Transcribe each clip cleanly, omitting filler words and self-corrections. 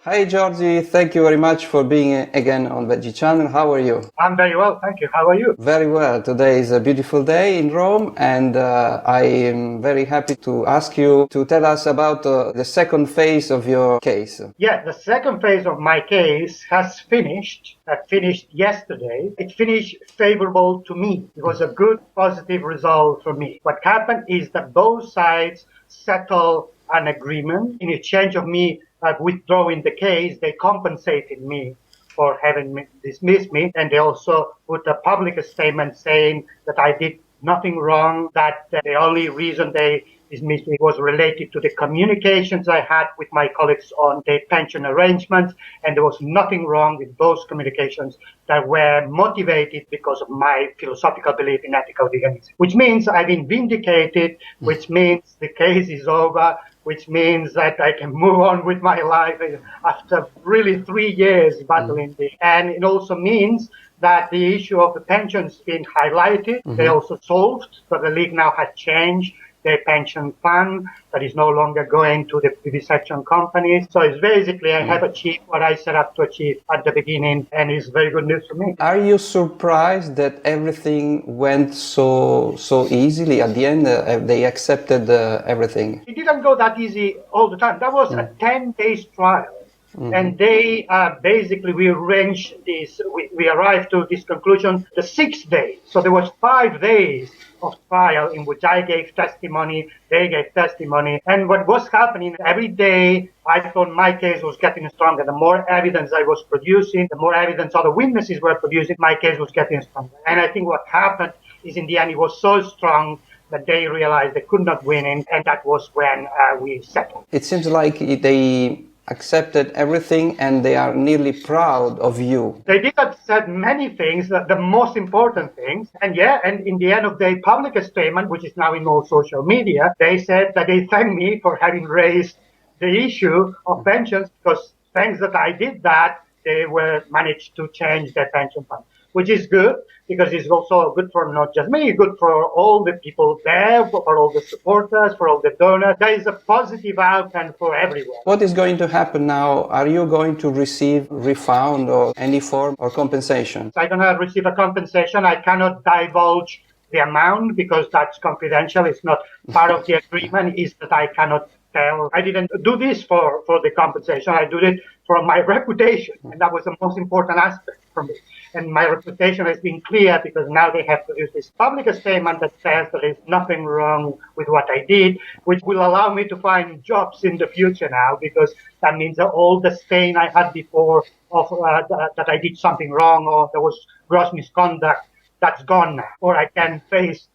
Hi Jordi, thank you very much for being again on Veggie channel. How are you? I'm very well, thank you. How are you? Very well. Today is a beautiful day in Rome, and I am very happy to ask you to tell us about the second phase of your case. Yeah, the second phase of my case has finished. That finished yesterday. It finished favorable to me. It was a good, positive result for me. What happened is that both sides settled an agreement. In exchange of me withdrawing the case, they compensated me for having dismissed me, and they also put a public statement saying that I did nothing wrong, that the only reason they dismissed me was related to the communications I had with my colleagues on the pension arrangements, and there was nothing wrong with those communications that were motivated because of my philosophical belief in ethical veganism, which means I've been vindicated, which means the case is over, which means that I can move on with my life after really 3 years battling this. And it also means that the issue of the pensions been highlighted. They also solved, but the league now has changed their pension plan that is no longer going to the vivisection companies. So it's basically I have achieved what I set up to achieve at the beginning, and it's very good news for me. Are you surprised that everything went so easily at the end? They accepted everything? It didn't go that easy all the time. That was a 10-day trial. And they basically, we arranged this, we arrived to this conclusion the 6th day. So there was 5 days of trial in which I gave testimony, they gave testimony. And what was happening every day, I thought my case was getting stronger. The more evidence I was producing, the more evidence other witnesses were producing, my case was getting stronger. And I think what happened is in the end, it was so strong that they realized they could not win, and that was when we settled. It seems like they accepted everything and they are nearly proud of you. They did accept many things, the most important things, and in the end of the public statement, which is now in all social media, they said that they thanked me for having raised the issue of pensions, because thanks that I did that, they were managed to change their pension fund, which is good, because it's also good for not just me, good for all the people there, for all the supporters, for all the donors. There is a positive outcome for everyone. What is going to happen now? Are you going to receive refund or any form or compensation? I'm going to receive a compensation. I cannot divulge the amount because that's confidential. It's not part of the agreement, is that I cannot tell. I didn't do this for the compensation. I did it for my reputation, and that was the most important aspect for me. And my reputation has been clear because now they have produced this public statement that says that there's nothing wrong with what I did, which will allow me to find jobs in the future now, because that means that all the stain I had before of that I did something wrong or there was gross misconduct, that's gone now. Or I can face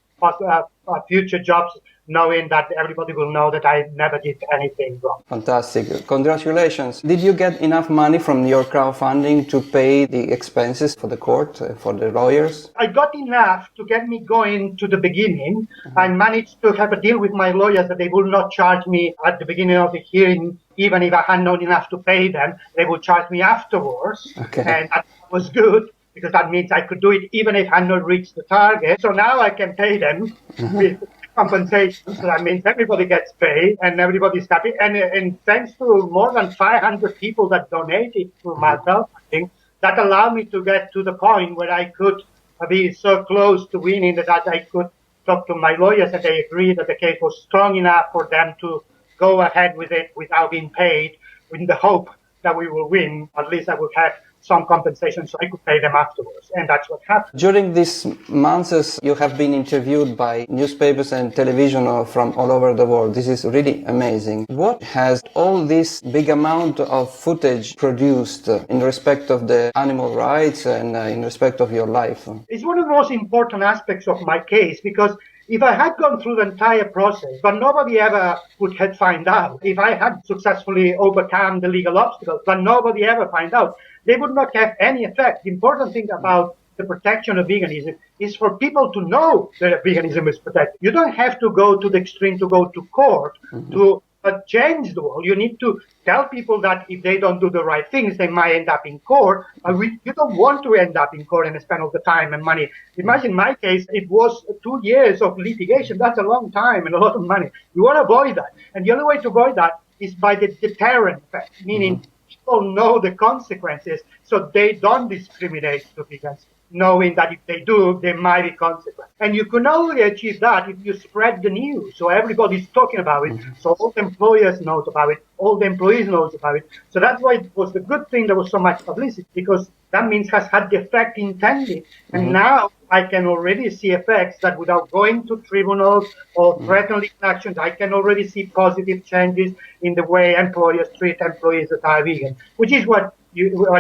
future jobs knowing that everybody will know that I never did anything wrong. Fantastic. Congratulations. Did you get enough money from your crowdfunding to pay the expenses for the court, for the lawyers? I got enough to get me going to the beginning. I managed to have a deal with my lawyers that they will not charge me at the beginning of the hearing, even if I had not enough to pay them. They would charge me afterwards. Okay. And that was good, because that means I could do it even if I had not reached the target. So now I can pay them with compensation. So that means everybody gets paid and everybody's happy. And thanks to more than 500 people that donated to my crowdfunding, that allowed me to get to the point where I could be so close to winning that I could talk to my lawyers and they agreed that the case was strong enough for them to go ahead with it without being paid, in the hope that we will win. At least I would have some compensation so I could pay them afterwards. And that's what happened. During these months, you have been interviewed by newspapers and television from all over the world. This is really amazing. What has all this big amount of footage produced in respect of the animal rights and in respect of your life? It's one of the most important aspects of my case, because if I had gone through the entire process, but nobody ever would have found out, if I had successfully overcome the legal obstacles, but nobody ever found out, they would not have any effect. The important thing about the protection of veganism is for people to know that veganism is protected. You don't have to go to the extreme to go to court to change the world. You need to tell people that if they don't do the right things, they might end up in court. You don't want to end up in court and spend all the time and money. Imagine my case, it was 2 years of litigation. That's a long time and a lot of money. You want to avoid that. And the only way to avoid that is by the deterrent effect, meaning people know the consequences, so they don't discriminate to vegans, knowing that if they do, there might be consequences. And you can only achieve that if you spread the news, so everybody's talking about it, so all the employers knows about it, all the employees knows about it. So that's why it was the good thing there was so much publicity, because that means has had the effect intended. And now I can already see effects that without going to tribunals or threatening actions, I can already see positive changes in the way employers treat employees that are vegan, which is what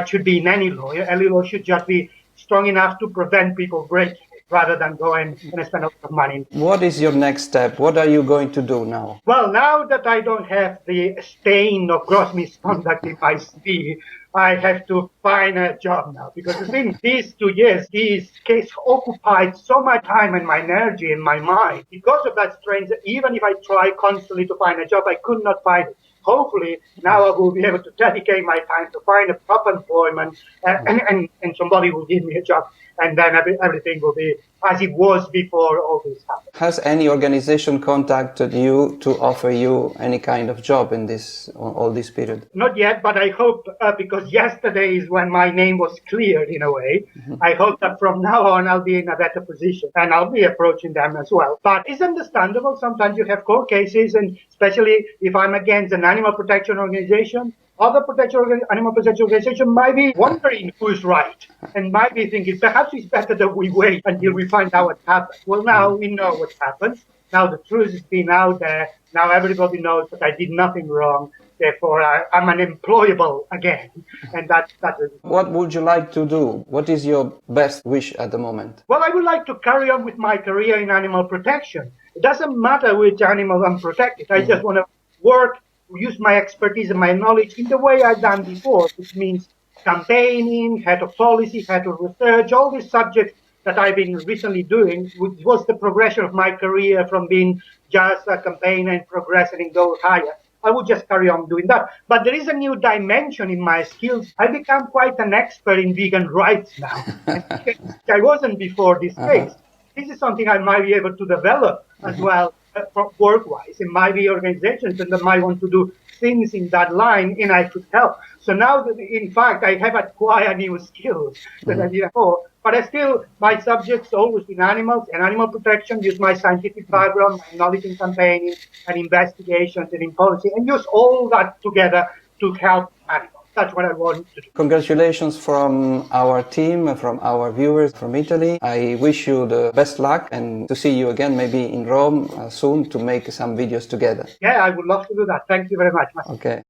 should be in any law. Any law should just be strong enough to prevent people breaking it, rather than go and spend a lot of money. What is your next step? What are you going to do now? Well, now that I don't have the stain of gross misconduct in my CV, I have to find a job now, because it's been these 2 years, this case occupied so much time and my energy and my mind. Because of that strain, even if I try constantly to find a job, I could not find it. Hopefully, now I will be able to dedicate my time to find a proper employment and somebody will give me a job. And then everything will be as it was before all this happened. Has any organization contacted you to offer you any kind of job in all this period? Not yet, but I hope, because yesterday is when my name was cleared in a way, I hope that from now on I'll be in a better position and I'll be approaching them as well. But it's understandable. Sometimes you have court cases, and especially if I'm against an animal protection organization, other animal protection organization might be wondering who's right and might be thinking perhaps it's better that we wait until we find out what happened. Well, now we know what happened. Now the truth has been out there. Now everybody knows that I did nothing wrong. Therefore, I'm unemployable again. And that's it. What would you like to do? What is your best wish at the moment? Well, I would like to carry on with my career in animal protection. It doesn't matter which animal I'm protecting. I just want to work, use my expertise and my knowledge in the way I've done before, which means campaigning, head of policy, head of research, all these subjects that I've been recently doing, which was the progression of my career from being just a campaigner and progressing and go higher. I would just carry on doing that. But there is a new dimension in my skills. I become quite an expert in vegan rights now. I wasn't before this case. This is something I might be able to develop as well. Work-wise, it might be organizations that might want to do things in that line, and I could help. So now, in fact, I have acquired new skills that I didn't before. But I still, my subjects always been animals and animal protection. Use my scientific background, my knowledge in campaigning and investigations and in policy, and use all that together to help animals. That's what I want to do. Congratulations from our team, from our viewers from Italy. I wish you the best luck and to see you again, maybe in Rome soon, to make some videos together. Yeah, I would love to do that. Thank you very much. Okay.